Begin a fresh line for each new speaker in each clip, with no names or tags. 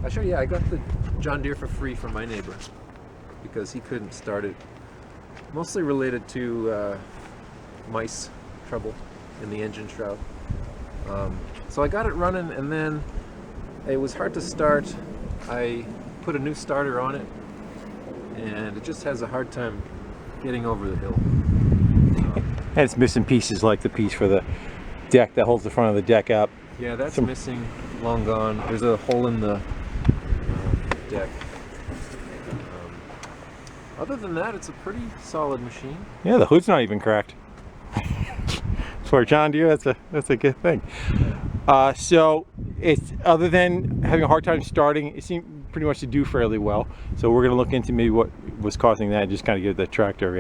Actually, yeah, I got the John Deere for free from my neighbor because he couldn't start it. Mostly related to mice trouble in the engine shroud. So I got it running, and then it was hard to start. I put a new starter on it, and it just has a hard time getting over the hill.
And it's missing pieces like the piece for the deck that holds the front of the deck up.
Yeah, that's missing, long gone. There's a hole in the deck. Other than that, it's a pretty solid machine.
Yeah, the hood's not even cracked. For John Deere, that's a good thing. So it's, other than having a hard time starting, it seemed pretty much to do fairly well. So we're going to look into maybe what was causing that and just kind of give the tractor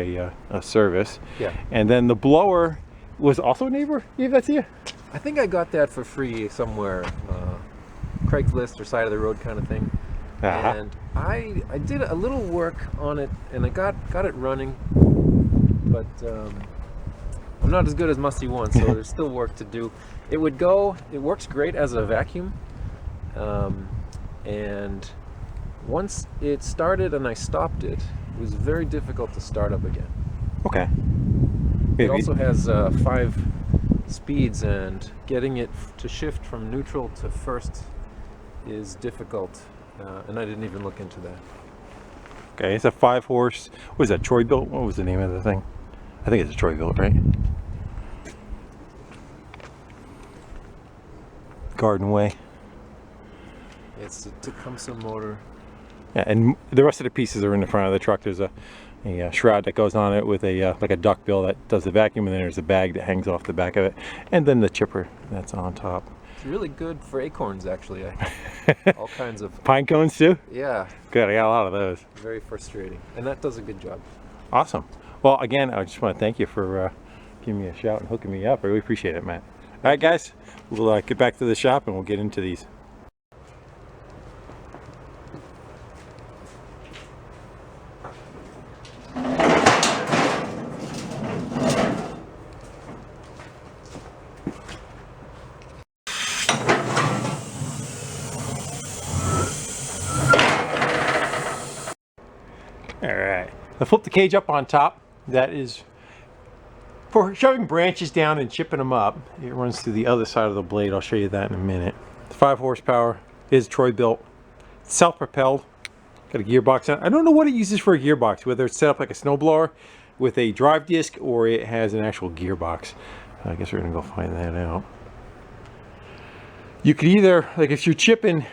a service.
Yeah.
And then the blower was also a neighbor gave that to you?
I think I got that for free somewhere, Craigslist or side of the road kind of thing. And I did a little work on it, and I got it running, but I'm not as good as Musty One, so there's still work to do. It works great as a vacuum, and once it started and I stopped it, it was very difficult to start up again.
Okay.
It also has 5 speeds, and getting it to shift from neutral to first is difficult, and I didn't even look into that.
Okay, it's a 5-horse, what is that, Troy-Bilt? What was the name of the thing? I think it's a Troy-Bilt, right? Garden Way.
It's a Tecumseh motor.
Yeah, and the rest of the pieces are in the front of the truck. There's a shroud that goes on it with a like a duck bill that does the vacuum, and then there's a bag that hangs off the back of it, and then the chipper that's on top.
It's really good for acorns, actually. All kinds of
pine cones too.
Yeah.
Good, I got a lot of those.
Very frustrating, and that does a good job.
Awesome. Well, again, I just want to thank you for giving me a shout and hooking me up. I really appreciate it, Matt. All right, guys, we'll get back to the shop and we'll get into these. Alright, I flip the cage up on top. That is for shoving branches down and chipping them up. It runs through the other side of the blade. I'll show you that in a minute. 5 horsepower, is Troy-Bilt, self-propelled, got a gearbox on it. I don't know what it uses for a gearbox, whether it's set up like a snowblower with a drive disc or it has an actual gearbox. I guess we're gonna go find that out. You could either, like if you're chipping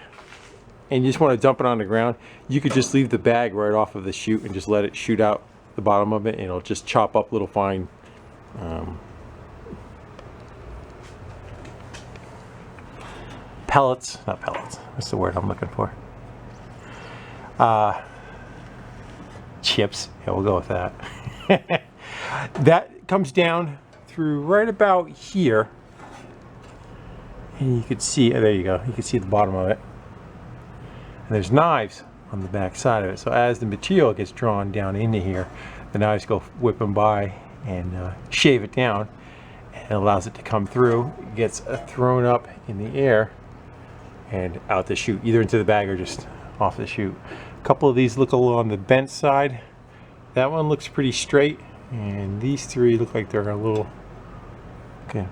and you just want to dump it on the ground, you could just leave the bag right off of the chute and just let it shoot out the bottom of it, and it'll just chop up little fine pellets, not pellets, what's the word I'm looking for? Chips, yeah, we'll go with that. That comes down through right about here, and you can see, there you go, you can see the bottom of it. And there's knives on the back side of it, so as the material gets drawn down into here, the knives go whipping by and shave it down, and it allows it to come through. It gets thrown up in the air and out the chute, either into the bag or just off the chute. A couple of these look a little on the bent side. That one looks pretty straight, and these 3 look like they're a little, okay.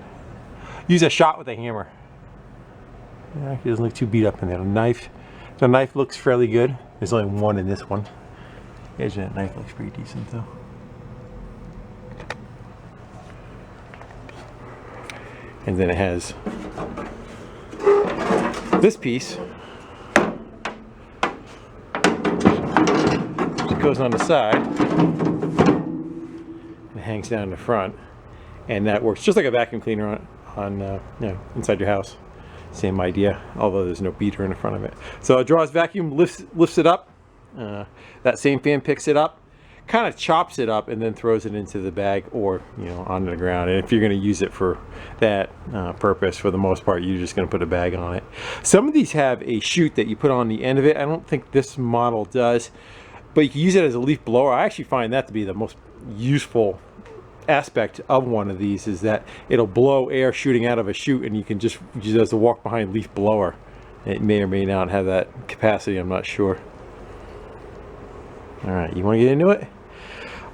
Use a shot with a hammer. Yeah, it doesn't look too beat up in there. The knife looks fairly good. There's only 1 in this one. The edge of that knife looks pretty decent though. And then it has this piece. It goes on the side. It hangs down in the front. And that works just like a vacuum cleaner on you know, inside your house. Same idea, although there's no beater in the front of it. So it draws vacuum, lifts it up. That same fan picks it up, kind of chops it up, and then throws it into the bag or, you know, onto the ground. And if you're going to use it for that purpose, for the most part, you're just going to put a bag on it. Some of these have a chute that you put on the end of it. I don't think this model does, but you can use it as a leaf blower. I actually find that to be the most useful aspect of one of these, is that it'll blow air shooting out of a chute, and you can just use it as a walk behind leaf blower. It may or may not have that capacity, I'm not sure. Alright, you want to get into it?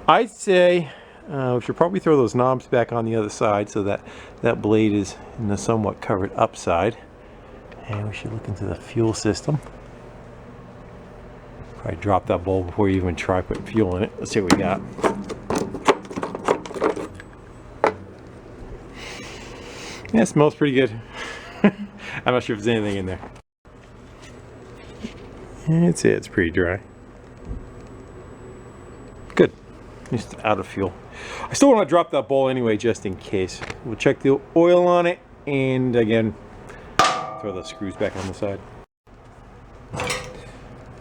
I'd say we should probably throw those knobs back on the other side so that that blade is in the somewhat covered up side. And we should look into the fuel system. Probably drop that bowl before you even try putting fuel in it. Let's see what we got. Yeah, it smells pretty good. I'm not sure if there's anything in there. That's it, it's pretty dry. Good. Just out of fuel. I still want to drop that bowl anyway, just in case. We'll check the oil on it, and again, throw the screws back on the side.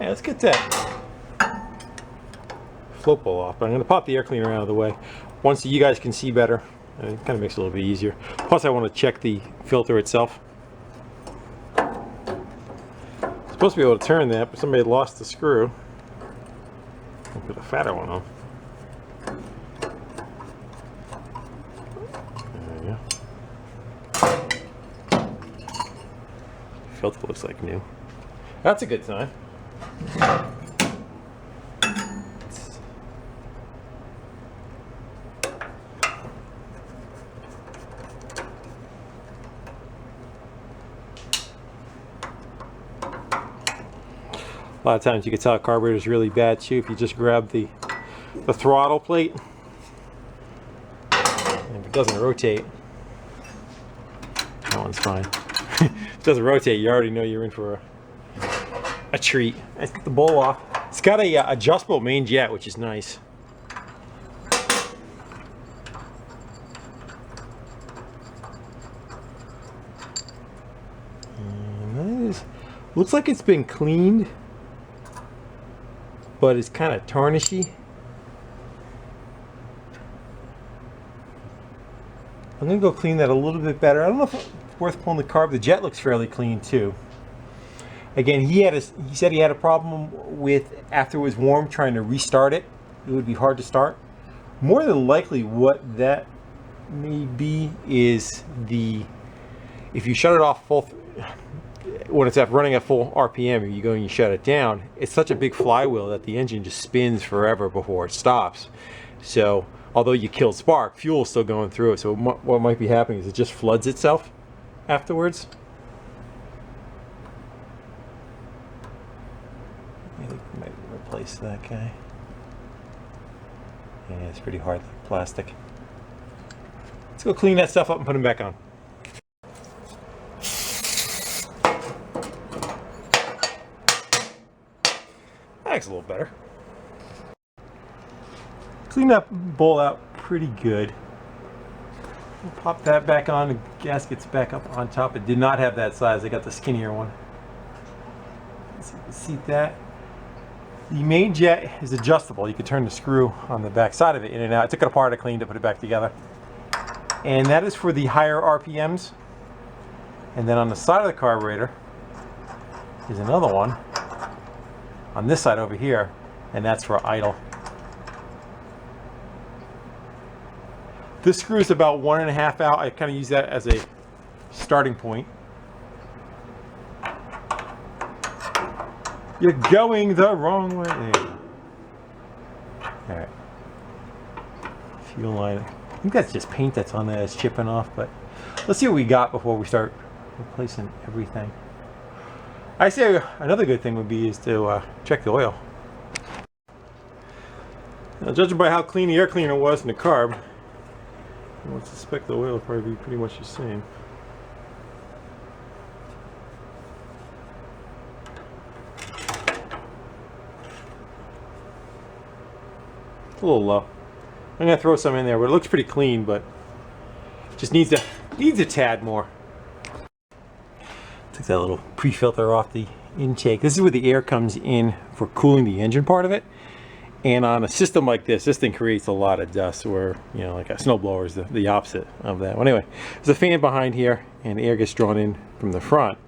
Yeah, let's get that float bowl off. But I'm going to pop the air cleaner out of the way. Once you guys can see better, it kind of makes it a little bit easier. Plus, I want to check the filter itself. Supposed to be able to turn that, but somebody lost the screw. I'll put a fatter one on. There you go. Filter looks like new. That's a good sign. A lot of times you can tell a carburetor is really bad too if you just grab the throttle plate. And if it doesn't rotate, that one's fine. If it doesn't rotate, you already know you're in for a treat. Let's get the bowl off. It's got a adjustable main jet, which is nice. And that is, looks like it's been cleaned, but it's kind of tarnishy. I'm gonna go clean that a little bit better. I don't know if it's worth pulling the carb. The jet looks fairly clean too. Again, he said he had a problem with, after it was warm, trying to restart it. It would be hard to start. More than likely what that may be is if you shut it off full, when it's running at full RPM, you go and you shut it down, it's such a big flywheel that the engine just spins forever before it stops. So although you killed spark, fuel's still going through it. So what might be happening is it just floods itself afterwards. I think we might replace that guy. Yeah, it's pretty hard, like plastic. Let's go clean that stuff up and put them back on. That's a little better. Clean that bowl out pretty good. We'll pop that back on. The gasket's back up on top. It did not have that size. I got the skinnier one. Let's see if you can see that. The main jet is adjustable. You can turn the screw on the back side of it in and out. I took it apart, I cleaned it, put it back together. And that is for the higher RPMs. And then on the side of the carburetor is another one on this side over here, and that's for idle. This screw is about 1.5 out. I kind of use that as a starting point. You're going the wrong way. Alright. Fuel line. I think that's just paint that's on there that's chipping off, but let's see what we got before we start replacing everything. I say another good thing would be is to check the oil. Now, judging by how clean the air cleaner was in the carb, I would suspect the oil will probably be pretty much the same. It's a little low. I'm gonna throw some in there, but it looks pretty clean, but just needs a tad more. Took that little pre-filter off the intake. This is where the air comes in for cooling the engine part of it. And on a system like this thing creates a lot of dust, where, you know, like a snowblower is the opposite of that. Well, anyway, there's a fan behind here, and air gets drawn in from the front,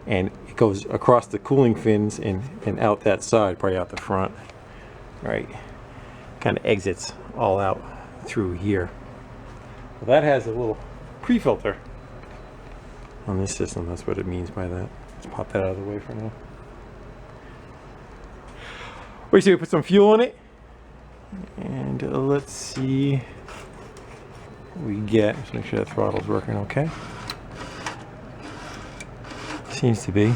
and it goes across the cooling fins and out that side, probably out the front. All right, kind of exits all out through here. Well, that has a little pre-filter on this system. That's what it means by that. Let's pop that out of the way for now. What do you say we put some fuel in it? And let's see what we get. Just make sure that throttle's working okay. Seems to be.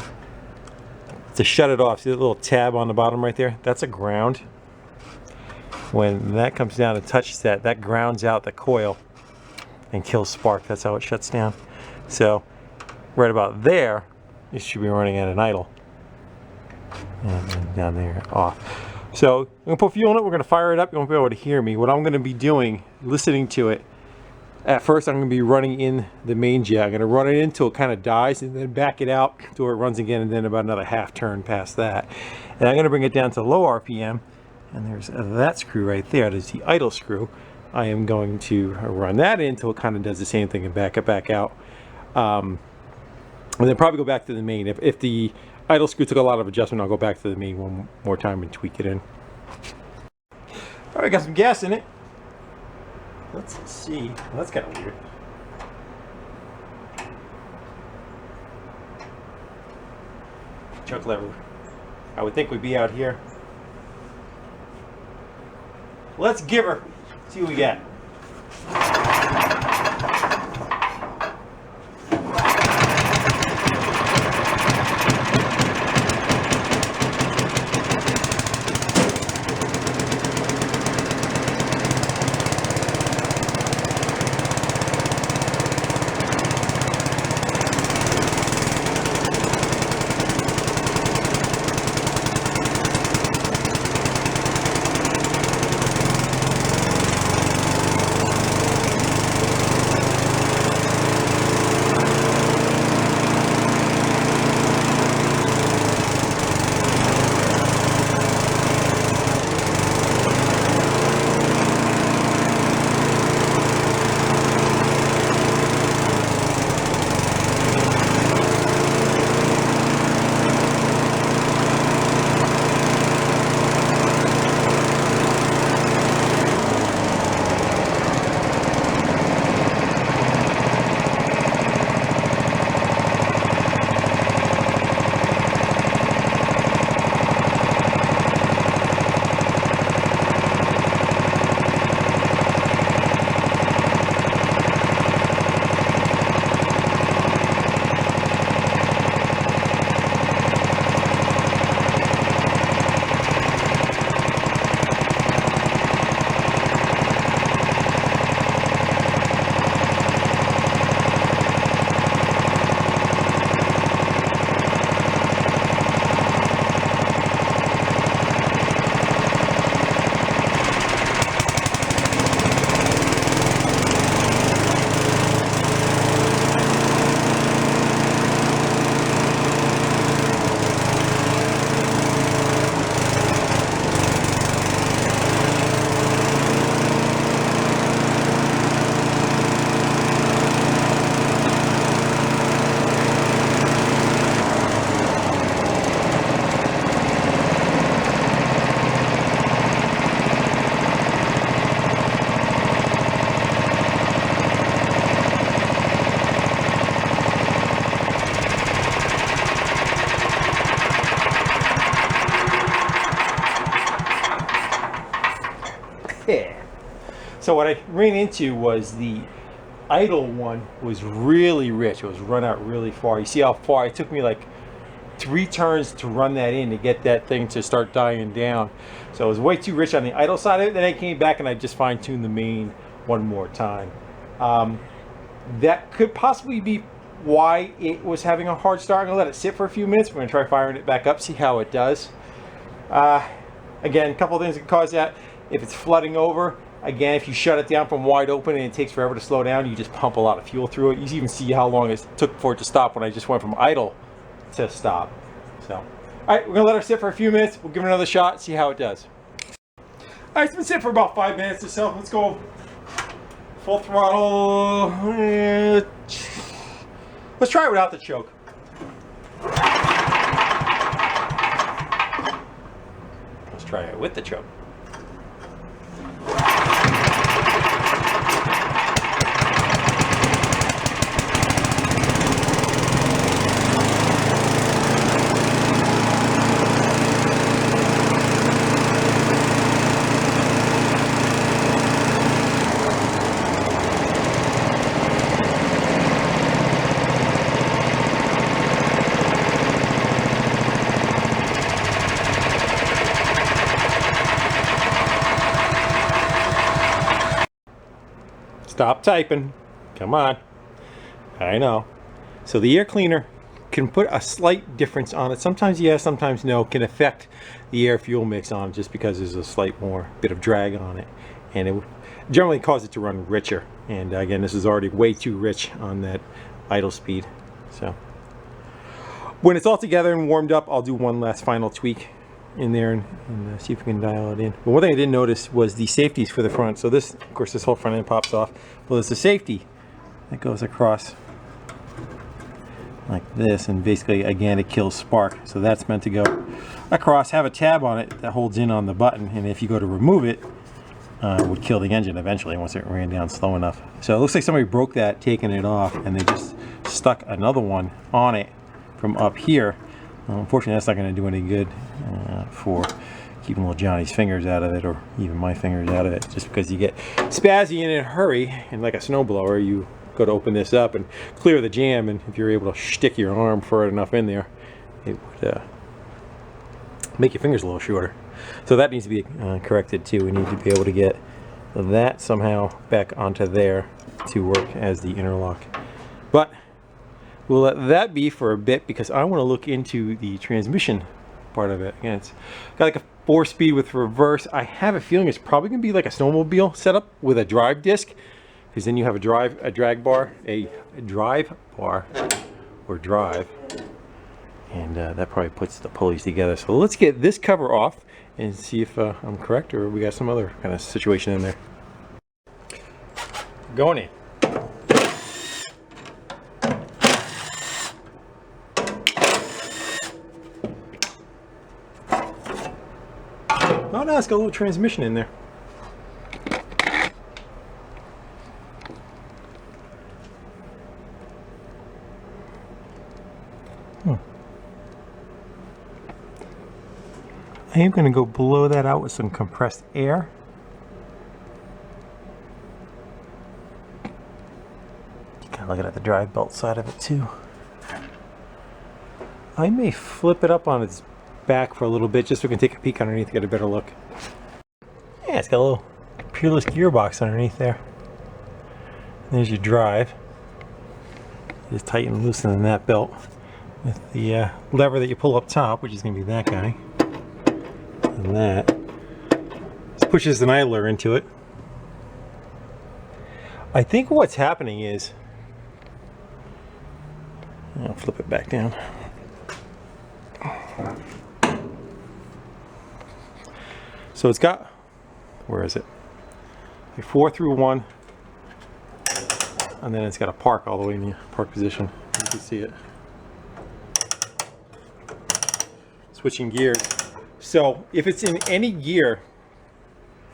To shut it off, see the little tab on the bottom right there? That's a ground. When that comes down and touches that, that grounds out the coil and kills spark. That's how it shuts down. So right about there, it should be running at an idle. And then down there, off. So I'm gonna put fuel in it, we're gonna fire it up, you won't be able to hear me. What I'm gonna be doing, listening to it, at first I'm gonna be running in the main jet. I'm gonna run it until it kind of dies and then back it out to where it runs again, and then about another half turn past that. And I'm gonna bring it down to low RPM, and there's that screw right there. There's the idle screw. I am going to run that in until it kind of does the same thing and back it back out. And then probably go back to the main. If the idle screw took a lot of adjustment, I'll go back to the main one more time and tweak it in. All right, got some gas in it. Let's see. Well, that's kind of weird. Choke lever. I would think we'd be out here. Let's give her. See what we got. So what I ran into was the idle one was really rich. It was run out really far. You see how far it took me, like 3 turns to run that in to get that thing to start dying down. So it was way too rich on the idle side of it. Then I came back and I just fine-tuned the main one more time. That could possibly be why it was having a hard start. I'm gonna let it sit for a few minutes. We're gonna try firing it back up, see how it does. Again, a couple of things that can cause that. If it's flooding over, again, if you shut it down from wide open and it takes forever to slow down, you just pump a lot of fuel through it. You even see how long it took for it to stop when I just went from idle to stop. So, all right, we're gonna let her sit for a few minutes. We'll give it another shot, see how it does. All right, it's been sitting for about 5 minutes or so. Let's go full throttle. Let's try it without the choke. Let's try it with the choke. Stop typing. Come on. I know. So the air cleaner can put a slight difference on it. Sometimes yes, sometimes no. Can affect the air fuel mix on it just because there's a slight more bit of drag on it, and it generally cause it to run richer. And again, this is already way too rich on that idle speed. So when it's all together and warmed up, I'll do one last final tweak in there and see if we can dial it in. But one thing I didn't notice was the safeties for the front. So this, of course, this whole front end pops off. Well, there's a safety that goes across like this, and basically, again, it kills spark. So that's meant to go across, have a tab on it that holds in on the button, and if you go to remove it, it would kill the engine eventually once it ran down slow enough. So it looks like somebody broke that, taking it off, and they just stuck another one on it from up here. Unfortunately, that's not going to do any good for keeping little Johnny's fingers out of it, or even my fingers out of it, just because you get spazzy in a hurry, and like a snowblower, you go to open this up and clear the jam, and if you're able to stick your arm far enough in there, it would make your fingers a little shorter. So that needs to be corrected too. We need to be able to get that somehow back onto there to work as the interlock. But we'll let that be for a bit, because I want to look into the transmission part of it. Again, it's got like a 4-speed with reverse. I have a feeling it's probably going to be like a snowmobile setup with a drive disc, because then you have a drag bar, a drive bar, or drive, and that probably puts the pulleys together. So let's get this cover off and see if I'm correct, or we got some other kind of situation in there. Going in. Oh no, it's got a little transmission in there. I am going to go blow that out with some compressed air. Kind of looking at the Troy-Bilt side of it too. I may flip it up on its back for a little bit, just so we can take a peek underneath, get a better look. Yeah, it's got a little Peerless gearbox underneath there. There's your drive. Just tighten and loosen that belt with the lever that you pull up top, which is going to be that guy. And that just pushes an idler into it. I think what's happening is, I'll flip it back down. So it's got, where is it? A 4 through 1, and then it's got a park all the way in the park position. You can see it. Switching gears. So if it's in any gear,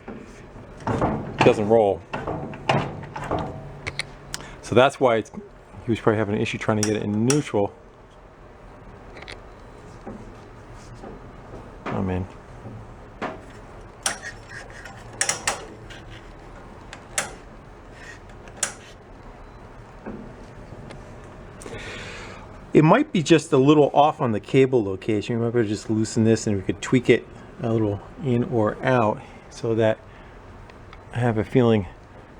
it doesn't roll. So that's why he was probably having an issue trying to get it in neutral. Oh man. It might be just a little off on the cable location. We might be able to just loosen this and we could tweak it a little in or out, so that I have a feeling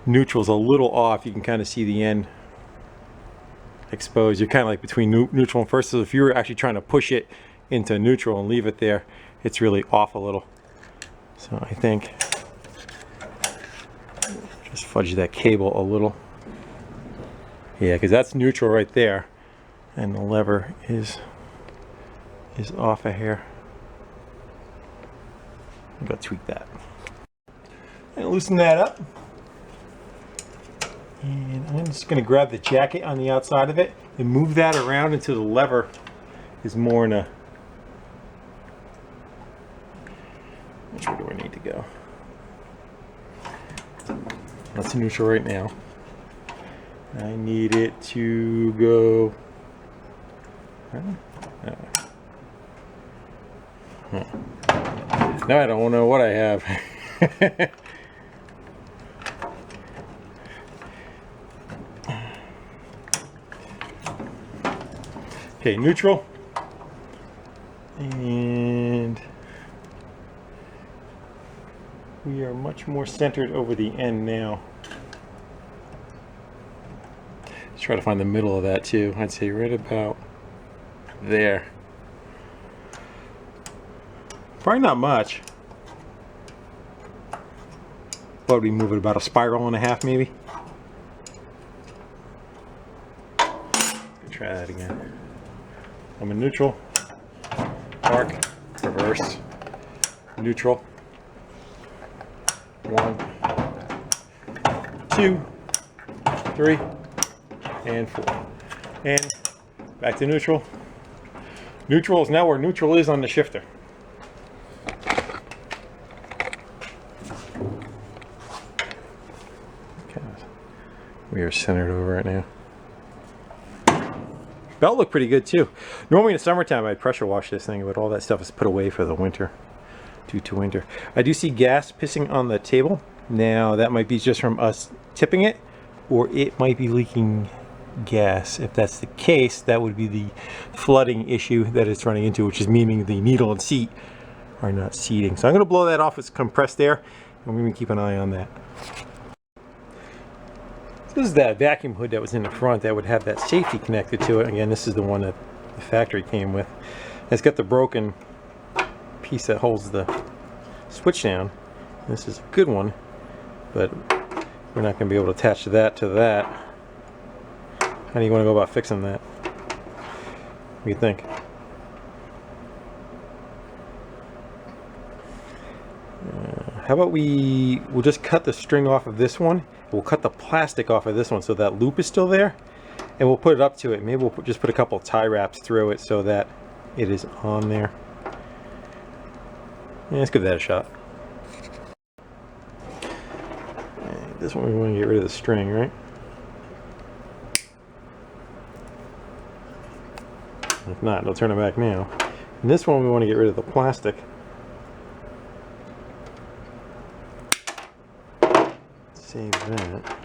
neutral's a little off. You can kind of see the end exposed. You're kind of like between neutral and first. So if you were actually trying to push it into neutral and leave it there, it's really off a little. So I think just fudge that cable a little. Yeah, because that's neutral right there, and the lever is off a hair. I'm gonna tweak that and loosen that up. And I'm just going to grab the jacket on the outside of it and move that around until the lever is more in a... Which way do I need to go? That's neutral right now. I need it to go... Now I don't know what I have. Okay, neutral, and we are much more centered over the end now. Try to find the middle of that too. I'd say right about there. Probably not much. But we move it about a spiral and a half maybe. Try that again. I'm in neutral, arc, reverse, neutral, 1, 2, 3, and 4. And back to neutral. Neutral is now where neutral is on the shifter. Okay. We are centered over right now. Belt looked pretty good too. Normally in the summertime I'd pressure wash this thing, but all that stuff is put away for the winter, due to winter. I do see gas pissing on the table. Now that might be just from us tipping it, or it might be leaking gas. If that's the case, that would be the flooding issue that it's running into, which is meaning the needle and seat are not seating. So I'm going to blow that off with compressed air, and we're going to keep an eye on that. This is that vacuum hood that was in the front that would have that safety connected to it. Again, this is the one that the factory came with. It's got the broken piece that holds the switch down. This is a good one, but we're not going to be able to attach that to that. How do you want to go about fixing that? What do you think? How about we'll just cut the string off of this one. We'll cut the plastic off of this one so that loop is still there, and we'll put it up to it. Maybe we'll just put a couple of tie wraps through it so that it is on there. Yeah, let's give that a shot. And this one we want to get rid of the string, right? If not, they'll turn it back now. And this one we want to get rid of the plastic. Save that.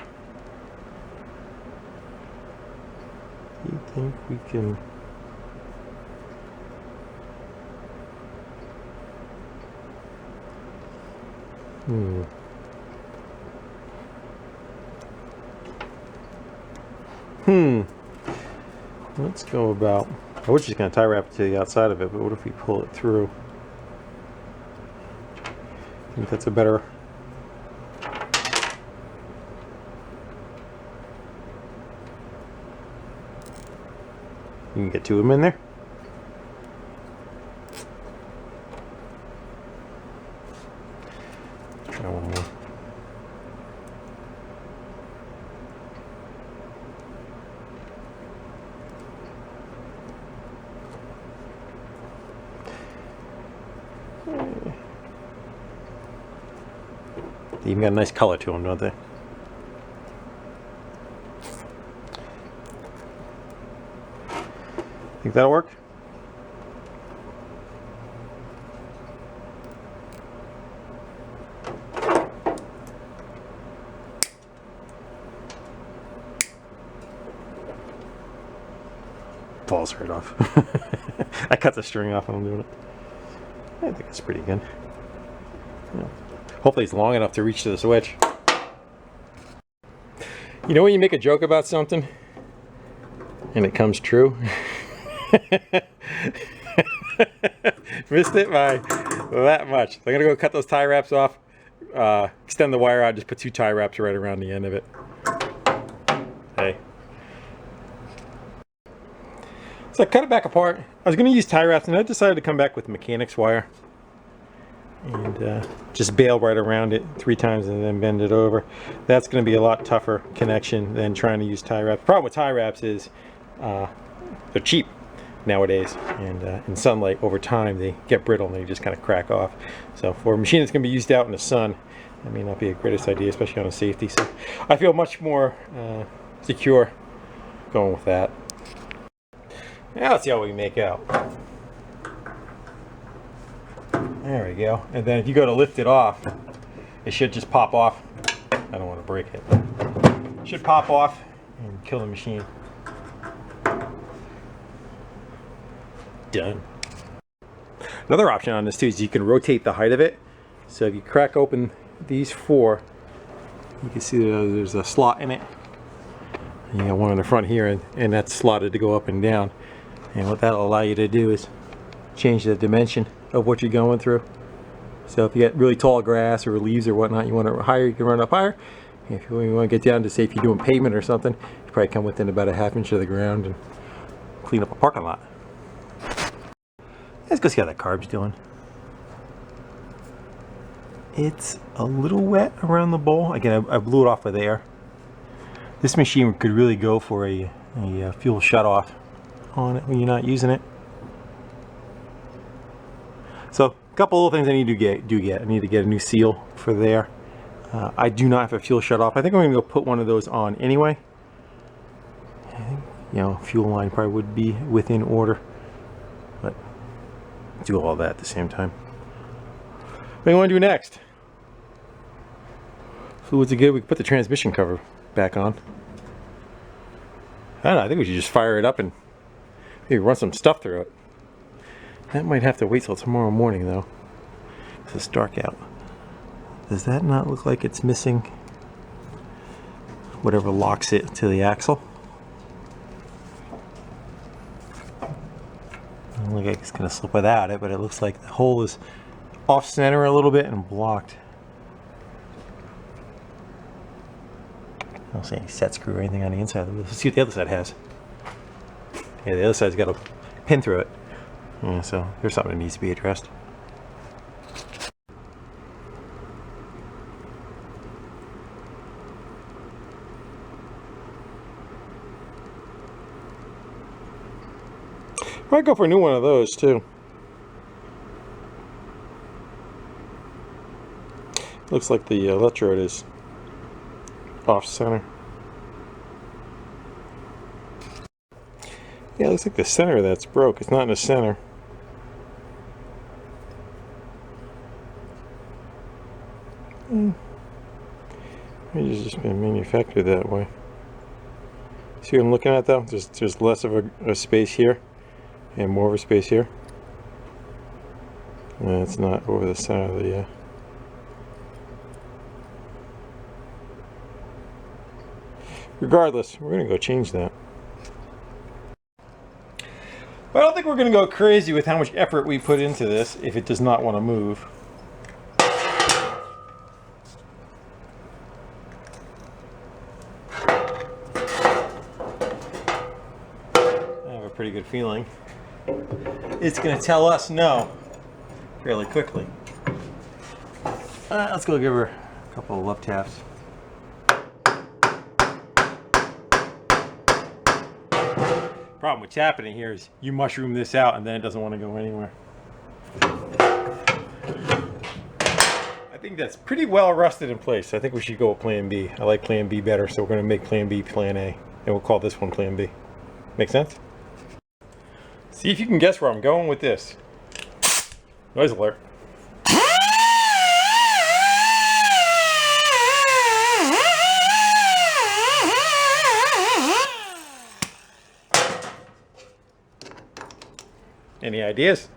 Do you think we can... Let's go about... I was just going to tie wrap it to the outside of it, but what if we pull it through? I think that's a better... You can get two of them in there. Try one more. They even got a nice color to them, don't they? Think that'll work? Falls right off. I cut the string off when I'm doing it. I think it's pretty good. Yeah. Hopefully it's long enough to reach to the switch. You know when you make a joke about something and it comes true? Missed it by that much. So I'm gonna go cut those tie wraps off, extend the wire out, just put two tie wraps right around the end of it. Hey. So I cut it back apart. I was gonna use tie wraps and I decided to come back with mechanics wire and just bail right around it 3 times and then bend it over. That's gonna be a lot tougher connection than trying to use tie wraps. The problem with tie wraps is they're cheap nowadays, and in sunlight over time they get brittle and they just kind of crack off. So for a machine that's going to be used out in the sun, that may not be the greatest idea, especially on a safety. So I feel much more secure going with that. Now let's see how we make out. There we go. And then if you go to lift it off, it should just pop off. I don't want to break it. It should pop off and kill the machine. Done. Another option on this too is you can rotate the height of it. So if you crack open these 4, you can see that there's a slot in it, You got one on the front here, and that's slotted to go up and down. And what that'll allow you to do is change the dimension of what you're going through. So if you get really tall grass or leaves or whatnot, you want it higher, you can run up higher. If you want to get down to, say, if you're doing pavement or something, you probably come within about a ½ inch of the ground and clean up a parking lot. Let's go see how that carb's doing. It's a little wet around the bowl. Again, I blew it off with air. This machine could really go for a fuel shutoff on it when you're not using it. So a couple little things I need to get. I need to get a new seal for there. I do not have a fuel shutoff. I think I'm going to go put one of those on anyway. I think, fuel line probably would be within order, but do all that at the same time. What do you want to do next? Fluids are good. We can put the transmission cover back on. I don't know. I think we should just fire it up and maybe run some stuff through it. That might have to wait till tomorrow morning, though, because it's dark out. Does that not look like it's missing whatever locks it to the axle? Doesn't look like it's going to slip without it, but it looks like the hole is off center a little bit and blocked. I don't see any set screw or anything on the inside. Let's see what the other side has. Yeah, the other side's got a pin through it. Yeah, so there's something that needs to be addressed. Might go for a new one of those too. Looks like the electrode is off center. Yeah, it looks like the center of that's broke. It's not in the center. It's just been manufactured that way. See what I'm looking at though? There's less of a space here and more of a space here. And it's not over the center of the Regardless, we're going to go change that. But I don't think we're going to go crazy with how much effort we put into this if it does not want to move. I have a pretty good feeling it's going to tell us no fairly quickly. Let's go give her a couple of love taps. Problem with tapping it here is you mushroom this out and then it doesn't want to go anywhere. I think that's pretty well rusted in place. I think we should go with plan B. I like plan B better, so we're going to make plan B plan A, and we'll call this one plan B. Make sense? See if you can guess where I'm going with this. Noise alert. Any ideas?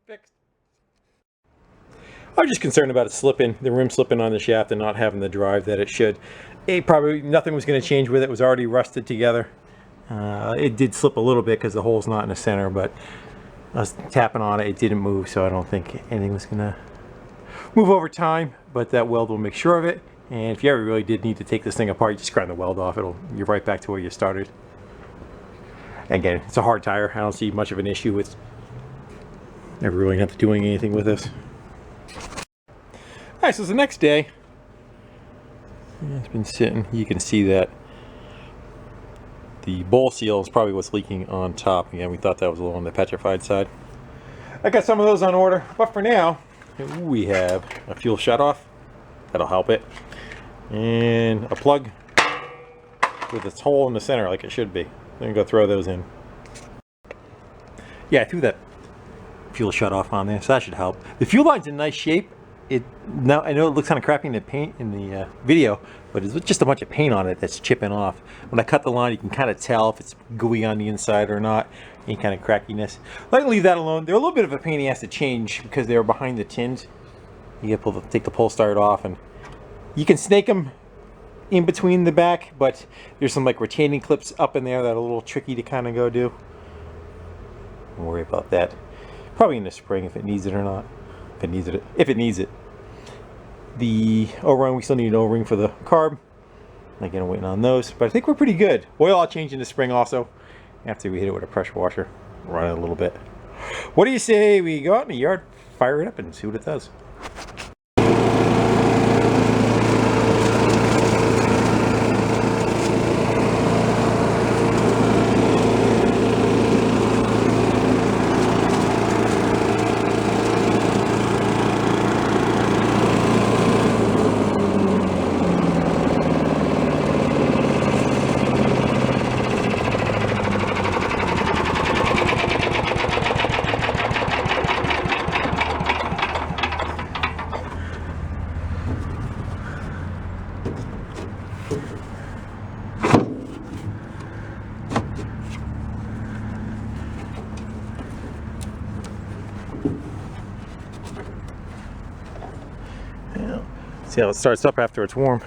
Fixed. I'm just concerned about it slipping, the rim slipping on the shaft and not having the drive that it should. Probably nothing was going to change with it. It was already rusted together. It did slip a little bit because the hole's not in the center, but I was tapping on it. It didn't move, so I don't think anything was going to move over time, but that weld will make sure of it. And if you ever really did need to take this thing apart, you just grind the weld off. You're right back to where you started. Again, it's a hard tire. I don't see much of an issue with Never really got to doing anything with this. Alright, so it's the next day. Yeah, it's been sitting. You can see that the bowl seal is probably what's leaking on top. Again, we thought that was a little on the petrified side. I got some of those on order, but for now, we have a fuel shut-off. That'll help it. And a plug with its hole in the center like it should be. I'm gonna go throw those in. Yeah, I threw that fuel shut-off on there, so that should help. The fuel line's in nice shape. Now I know it looks kind of crappy in the paint in the video, but it's just a bunch of paint on it that's chipping off. When I cut the line, you can kind of tell if it's gooey on the inside or not. Any kind of crackiness. I can leave that alone. They're a little bit of a pain in the ass to change because they were behind the tins. You get to take the pull start off, and you can snake them in between the back, but there's some like retaining clips up in there that are a little tricky to kind of go do. Don't worry about that. Probably in the spring if it needs it or not. If it needs it. The O-ring, we still need an O-ring for the carb. Again, I'm waiting on those, but I think we're pretty good. Oil I'll change in the spring also, after we hit it with a pressure washer. Run it a little bit. What do you say we go out in the yard, fire it up, and see what it does? See how it starts up after it's warm.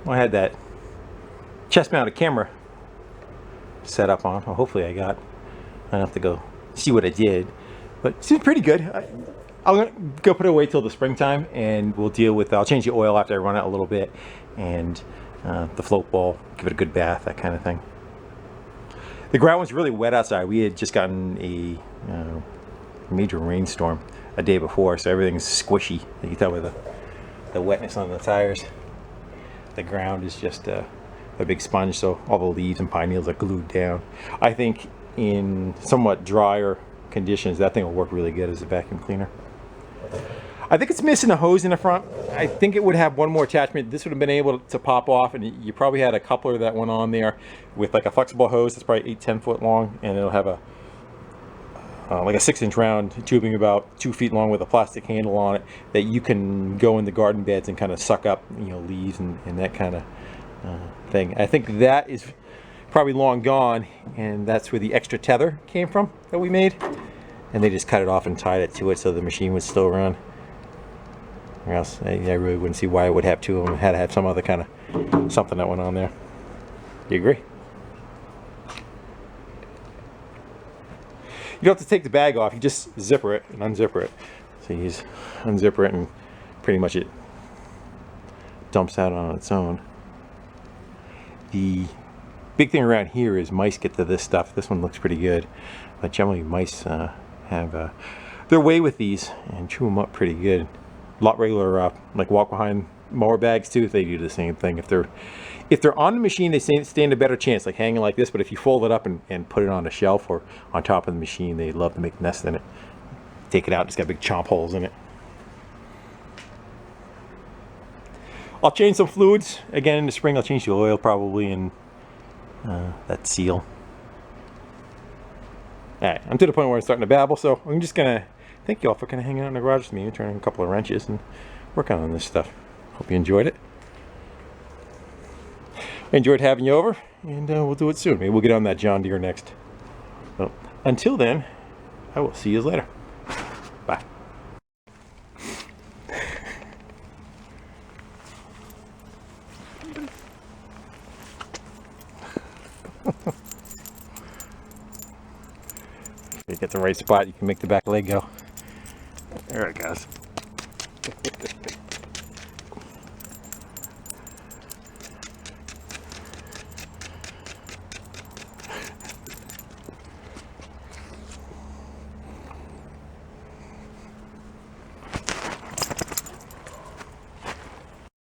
I had that chest mounted camera set up on. Well, hopefully I got. I have to go see what I did, but it seems pretty good. I'll go put it away till the springtime, and we'll deal with. I'll change the oil after I run it a little bit, and the float ball, give it a good bath, that kind of thing. The ground was really wet outside. We had just gotten a major rainstorm a day before, so everything's squishy. You can tell by the wetness on the tires. The ground is just a big sponge, so all the leaves and pine needles are glued down. I think in somewhat drier conditions, that thing will work really good as a vacuum cleaner. I think it's missing a hose in the front. I think it would have one more attachment. This would have been able to pop off, and you probably had a coupler that went on there with like a flexible hose that's probably 8-10 foot long, and it'll have a like a 6-inch round tubing about 2 feet long with a plastic handle on it that you can go in the garden beds and kind of suck up, you know, leaves and that kind of thing. I think that is probably long gone, and that's where the extra tether came from that we made, and they just cut it off and tied it to it so the machine would still run. Or else I really wouldn't see why it would have two of them. It had to have some other kind of something that went on there. You agree? You don't have to take the bag off. You just zipper it and unzipper it. So you just unzipper it and pretty much it dumps out on its own. The big thing around here is mice get to this stuff. This one looks pretty good, but generally mice have their way with these and chew them up pretty good. A lot regular like walk behind mower bags too. They do the same thing. If they're on the machine, they stand a better chance, like hanging like this. But if you fold it up and put it on a shelf or on top of the machine, they love to make nests in it. Take it out, it's got big chomp holes in it. I'll change some fluids again in the spring. I'll change the oil probably and that seal. All right, I'm to the point where I'm starting to babble, so I'm just gonna thank you all for kind of hanging out in the garage with me and turning a couple of wrenches and working on this stuff. Hope you enjoyed it. I enjoyed having you over, and we'll do it soon. Maybe we'll get on that John Deere next. So, until then, I will see you later. Bye. If you get the right spot, you can make the back leg go. There it goes.